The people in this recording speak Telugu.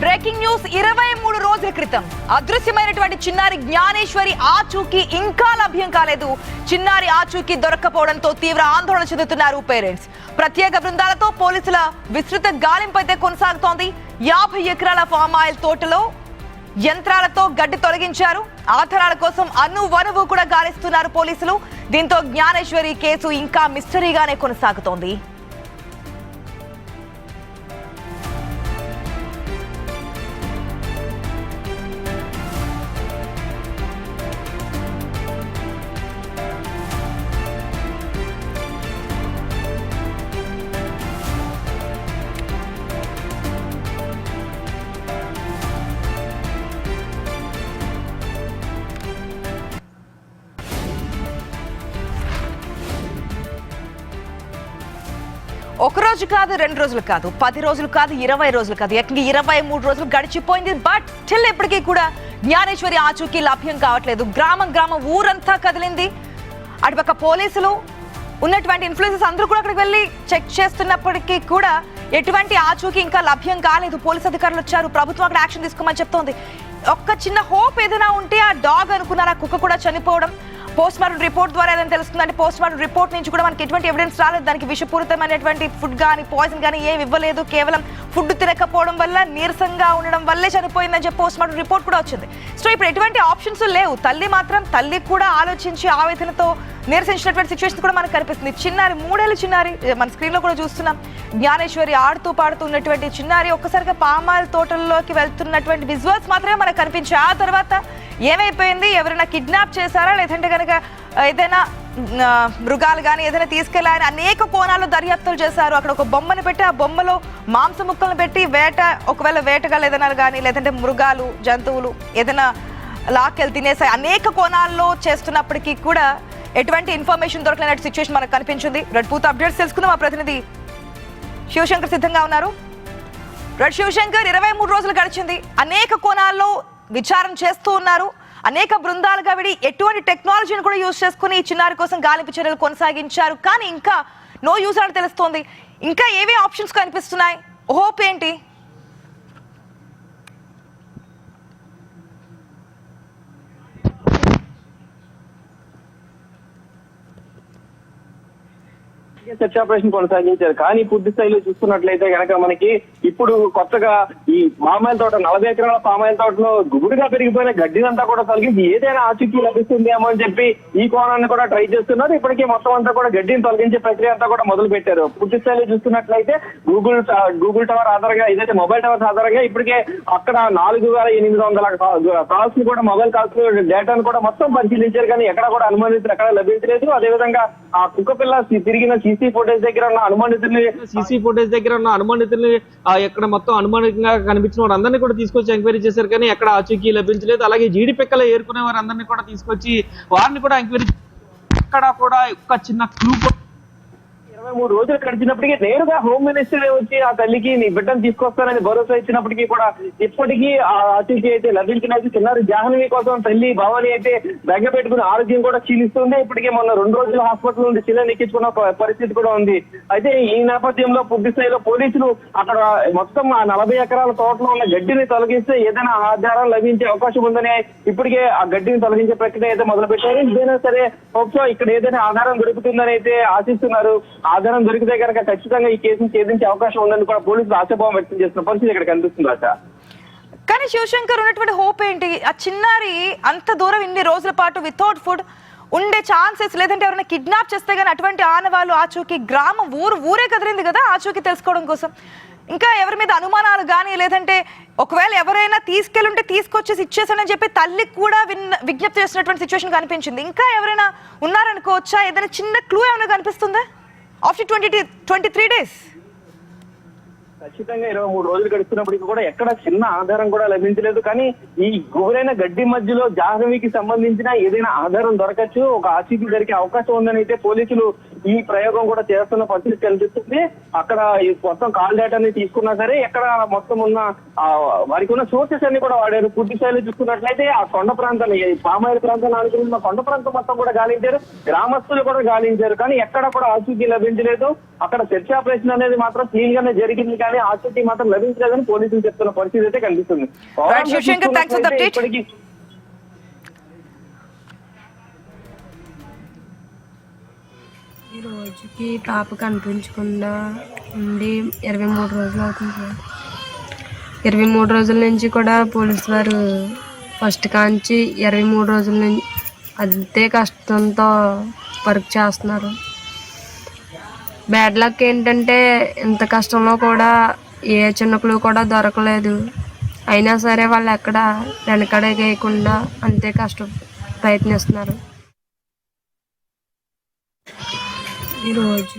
బ్రేకింగ్ న్యూస్ 23 రోజుల క్రితం అదృశ్యమైనటువంటి చిన్నారి జ్ఞానేశ్వరి ఆచూకీ ఇంకా లభ్యం కాలేదు. చిన్నారి ఆచూకీ దొరక్కపోవడంతో తీవ్ర ఆందోళన చెందుతున్నారు పేరెంట్స్. ప్రత్యేక బృందాలతో పోలీసుల విస్తృత గాలింపు అయితే కొనసాగుతోంది. 50 ఎకరాల ఫామ్ ఆయిల్ తోటలో యంత్రాలతో గడ్డి తొలగించారు. ఆధారాల కోసం అణువణువు కూడా గాలిస్తున్నారు పోలీసులు. దీంతో జ్ఞానేశ్వరి కేసు ఇంకా మిస్టరీగానే కొనసాగుతోంది. ఒక రోజు కాదు, 2 రోజులు కాదు, 10 రోజులు కాదు, 20 రోజులు కాదు, 23 రోజులు గడిచిపోయింది. బట్ స్టిల్ ఇప్పటికీ కూడా జ్ఞానేశ్వరి ఆచూకీ లభ్యం కావట్లేదు. గ్రామం ఊరంతా కదిలింది. అటుపక్క పోలీసులు ఉన్నటువంటి ఇన్ఫ్లుయెన్సర్స్ అందరూ కూడా అక్కడికి వెళ్ళి చెక్ చేస్తున్నప్పటికీ కూడా ఎటువంటి ఆచూకీ ఇంకా లభ్యం కాలేదు. పోలీసు అధికారులు వచ్చారు, ప్రభుత్వం అక్కడ యాక్షన్ తీసుకోమని చెప్తోంది. ఒక్క చిన్న హోప్ ఏదైనా ఉంటే ఆ డాగ్ అనుకున్నారు, ఆ కుక్క కూడా చనిపోవడం. పోస్ట్ మార్టం రిపోర్ట్ ద్వారా ఏదైనా తెలుస్తుందంటే పోస్ట్ మార్టం రిపోర్ట్ నుంచి కూడా మనకి ఎటువంటి ఎవిడెన్స్ రాలేదు. దానికి విషపూరితమైనటువంటి ఫుడ్ కానీ పాయిజన్ కానీ ఏమి ఇవ్వలేదు. కేవలం ఫుడ్ తినకపోవడం వల్ల నీరసంగా ఉండడం వల్లే చనిపోయిందని చెప్పి పోస్ట్ మార్టం రిపోర్ట్ కూడా వచ్చింది. సో ఇప్పుడు ఎటువంటి ఆప్షన్స్ లేవు. తల్లి కూడా ఆలోచించి ఆవేదనతో నిరసించినటువంటి సిచ్యువేషన్ కూడా మనకు కనిపిస్తుంది. చిన్నారి 3 ఏళ్ల చిన్నారి మన స్క్రీన్ లో కూడా చూస్తున్నాం. జ్ఞానేశ్వరి ఆడుతూ పాడుతూ ఉన్నటువంటి చిన్నారి ఒక్కసారిగా పామాయిల్ తోటల్లోకి వెళ్తున్నటువంటి విజువల్స్ మాత్రమే మనకు కనిపించాయి. ఆ తర్వాత ఏమైపోయింది, ఎవరైనా కిడ్నాప్ చేశారా, లేదంటే కనుక ఏదైనా మృగాలు కానీ ఏదైనా తీసుకెళ్లారని అనేక కోణాల్లో దర్యాప్తులు చేశారు. అక్కడ ఒక బొమ్మను పెట్టి ఆ బొమ్మలో మాంస ముక్కలను పెట్టి ఒకవేళ వేటగాళ్ళు ఏదైనా కానీ లేదంటే మృగాలు జంతువులు ఏదైనా లాక్కెళ్ళి తినేసాయి. అనేక కోణాల్లో చేస్తున్నప్పటికీ కూడా ఎటువంటి ఇన్ఫర్మేషన్ దొరకలేనట్టు సిచ్యువేషన్ మనకు కనిపించింది. పూర్తి అప్డేట్స్ తెలుసుకుందాం. మా ప్రతినిధి శివశంకర్ సిద్ధంగా ఉన్నారు. శివశంకర్, 23 రోజులు గడిచింది. అనేక కోణాల్లో విచారణ చేస్తూ ఉన్నారు. అనేక బృందాలుగా విడి ఎటువంటి టెక్నాలజీని కూడా యూజ్ చేసుకుని ఈ చిన్నారి కోసం గాలింపు చర్యలు కొనసాగించారు. కానీ ఇంకా నో యూజ్ అని తెలుస్తోంది. ఇంకా ఏవే ఆప్షన్స్ కనిపిస్తున్నాయి? హోప్ ఏంటి? సెర్చ్ ఆపరేషన్ కొనసాగించారు. కానీ పూర్తి స్థాయిలో చూస్తున్నట్లయితే కనుక మనకి ఇప్పుడు కొత్తగా ఈ పామాయిల్ తోట 40 ఎకరాల పామాయిల్ తోటలో గుబురుగా పెరిగిపోయిన గడ్డినంతా కూడా తొలగించి ఏదైనా ఆచూకీ లభిస్తుందేమో అని చెప్పి ఈ కోణాన్ని కూడా ట్రై చేస్తున్నారు. ఇప్పటికే మొత్తం అంతా కూడా గడ్డిని తొలగించే ప్రక్రియ అంతా కూడా మొదలు పెట్టారు. పూర్తి స్థాయిలో చూస్తున్నట్లయితే గూగుల్ టవర్ ఆధారంగా ఏదైతే మొబైల్ టవర్స్ ఆధారంగా ఇప్పటికే అక్కడ 4800 కాల్స్ ని కూడా మొబైల్ కాల్స్ డేటాను కూడా మొత్తం పరిశీలించారు. కానీ ఎక్కడ కూడా అనుమానితులు ఎక్కడ లభించలేదు. అదేవిధంగా ఆ కుక్క పిల్ల తిరిగిన సీసీ ఫుటేజ్ దగ్గర ఉన్న అనుమానితుల్ని ఎక్కడ మొత్తం అనుమానితంగా కనిపించిన వారందరినీ కూడా తీసుకొచ్చి ఎంక్వైరీ చేశారు. కానీ ఎక్కడ ఆచూకీ లభించలేదు. అలాగే జీడి పిక్కలు ఏరుకునే వారందరినీ కూడా తీసుకొచ్చి వారిని కూడా ఎంక్వైరీ ఎక్కడ కూడా ఒక చిన్న క్లూ 23 రోజులు గడిచినప్పటికీ నేరుగా హోమ్ మినిస్టర్ వచ్చి ఆ తల్లికి నీ బిడ్డను తీసుకొస్తానని భరోసా ఇచ్చినప్పటికీ కూడా ఇప్పటికీ ఆ ఆచూకీ అయితే లభించినది. చిన్నారి జాహ్నవి కోసం తల్లి భవాని అయితే బెంగ పెట్టుకుని ఆరోగ్యం కూడా క్షీణిస్తుంది. ఇప్పటికే మొన్న 2 రోజులు హాస్పిటల్ నుండి చిన్న ఎక్కించుకున్న పరిస్థితి కూడా ఉంది. అయితే ఈ నేపథ్యంలో పూర్తి స్థాయిలో పోలీసులు అక్కడ మొత్తం ఆ 40 ఎకరాల తోటలో ఉన్న గడ్డిని తొలగిస్తే ఏదైనా ఆధారం లభించే అవకాశం ఉందని ఇప్పటికే ఆ గడ్డిని తొలగించే ప్రక్రియ అయితే మొదలు పెట్టారు. ఏదైనా సరే హోప్సో ఇక్కడ ఏదైనా ఆధారం దొరుకుతుందని అయితే ఆశిస్తున్నారు. ఆధారం దొరికితే కనుక ఖచ్చితంగా ఈ కేసును ఛేదించే అవకాశం ఉందని కూడా పోలీసులు ఆశాభావం వ్యక్తం చేస్తున్న పరిస్థితి ఇక్కడ కనిపిస్తుంది. అట కానీ శివశంకర్, ఉన్నటువంటి హోప్ ఏంటి? ఆ చిన్నారి అంత దూరం ఇన్ని రోజుల పాటు వితౌట్ ఫుడ్ ఉండే ఛాన్సెస్ లేదంటే ఎవరైనా కిడ్నాప్ చేస్తే గానీ అటువంటి ఆనవాళ్ళు ఆచూకీ ఊరే కదిలింది కదా ఆచూకీ తెలుసుకోవడం కోసం. ఇంకా ఎవరి మీద అనుమానాలు కానీ లేదంటే ఒకవేళ ఎవరైనా తీసుకెళ్ళుంటే తీసుకొచ్చేసి ఇచ్చేసానని చెప్పి తల్లికి కూడా విజ్ఞప్తి చేస్తున్నటువంటి సిచ్యువేషన్ కనిపించింది. ఇంకా ఎవరైనా ఉన్నారనుకోవచ్చా? ఏదైనా చిన్న క్లూ ఏమైనా కనిపిస్తుందా ఆఫ్టర్ 23 డేస్? ఖచ్చితంగా 23 రోజులు గడుస్తున్నప్పటికీ కూడా ఎక్కడ చిన్న ఆధారం కూడా లభించలేదు. కానీ ఈ గుబురైన గడ్డి మధ్యలో జాహ్నవికి సంబంధించిన ఏదైనా ఆధారం దొరకచ్చు, ఒక ఆచూకీ దొరికే అవకాశం ఉందని అయితే పోలీసులు ఈ ప్రయోగం కూడా చేస్తున్న పరిస్థితి కనిపిస్తుంది. అక్కడ ఈ మొత్తం కాల్ డేటాని తీసుకున్నా సరే ఎక్కడ మొత్తం ఉన్న వారికి ఉన్న సోర్సెస్ అన్ని కూడా వాడారు. పూర్తి స్థాయిలో చూసుకున్నట్లయితే ఆ కొండ ప్రాంతాన్ని, పామాయిల్ ప్రాంతాన్ని అనుకున్న కొండ ప్రాంతం మొత్తం కూడా గాలించారు, గ్రామస్తులు కూడా గాలించారు, కానీ ఎక్కడ కూడా ఆచూకీ లభించలేదు. అక్కడ సెర్చ్ ఆపరేషన్ అనేది మాత్రం క్లీన్ గానే జరిగింది, కానీ ఆచూకీ మాత్రం లభించలేదని పోలీసులు చెప్తున్న పరిస్థితి అయితే కనిపిస్తుంది. Shivashankar, thanks for the update. ఇప్పటికీ ఈ రోజుకి పాప కనిపించకుండా ఉండి 23 రోజులు అవుతుంది సార్. 23 రోజుల నుంచి కూడా పోలీసు వారు ఫస్ట్ కాంచి 23 రోజుల నుంచి అంతే కష్టంతో వర్క్ చేస్తున్నారు. బ్యాడ్ లక్ ఏంటంటే ఇంత కష్టంలో కూడా ఏ చిన్న క్లూ కూడా దొరకలేదు. అయినా సరే వాళ్ళు ఎక్కడ వెనకడగేయకుండా అంతే ప్రయత్నిస్తున్నారు. ఈరోజు